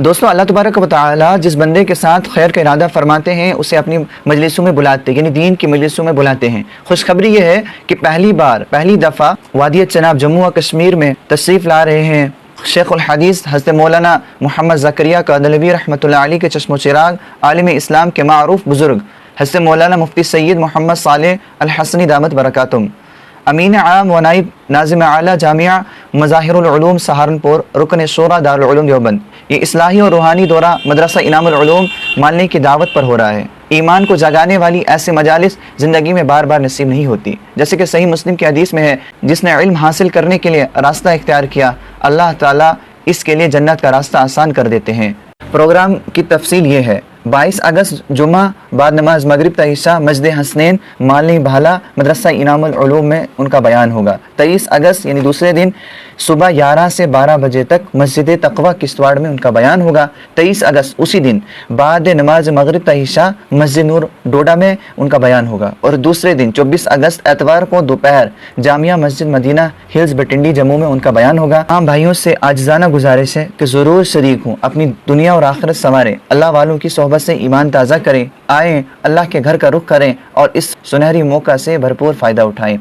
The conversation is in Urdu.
دوستوں، اللہ تبارک و تعالیٰ جس بندے کے ساتھ خیر کا ارادہ فرماتے ہیں اسے اپنی مجلسوں میں بلاتے ہیں، یعنی دین کی مجلسوں میں بلاتے ہیں۔ خوشخبری یہ ہے کہ پہلی دفعہ وادی چناب جموں و کشمیر میں تشریف لا رہے ہیں شیخ الحدیث حضرت مولانا محمد زکریا کادلوی رحمۃ اللہ علیہ کے چشم و چراغ، عالم اسلام کے معروف بزرگ حضرت مولانا مفتی سید محمد صالح الحسنی دامت برکاتہم، امین عام و نائب ناظم اعلیٰ جامعہ مظاہر العلوم سہارنپور، رکن شورا دارالعلوم دیوبند۔ یہ اصلاحی اور روحانی دورہ مدرسہ انعام العلوم ماننے کی دعوت پر ہو رہا ہے۔ ایمان کو جگانے والی ایسے مجالس زندگی میں بار بار نصیب نہیں ہوتی، جیسے کہ صحیح مسلم کی حدیث میں ہے، جس نے علم حاصل کرنے کے لیے راستہ اختیار کیا، اللہ تعالیٰ اس کے لیے جنت کا راستہ آسان کر دیتے ہیں۔ پروگرام کی تفصیل یہ ہے: 22 اگست جمعہ بعد نماز مغرب تا عشاء مسجد حسنین مالنی بھالا مدرسہ انعام العلوم میں ان کا بیان ہوگا۔ 23 اگست یعنی دوسرے دن صبح 11 سے 12 بجے تک مسجد تقویٰ کشتواڑ میں ان کا بیان ہوگا۔ 23 اگست اسی دن بعد نماز مغرب تا عشاء مسجد نور ڈوڈا میں ان کا بیان ہوگا، اور دوسرے دن 24 اگست اتوار کو دوپہر جامعہ مسجد مدینہ ہلز بٹنڈی جموں میں ان کا بیان ہوگا۔ عام بھائیوں سے عاجزانہ گزارش ہے کہ ضرور شریک ہوں، اپنی دنیا اور آخرت سنواریں، اللہ والوں کی صحبت سے ایمان تازہ کریں، آئیں اللہ کے گھر کا رخ کریں اور اس سنہری موقع سے بھرپور فائدہ اٹھائیں۔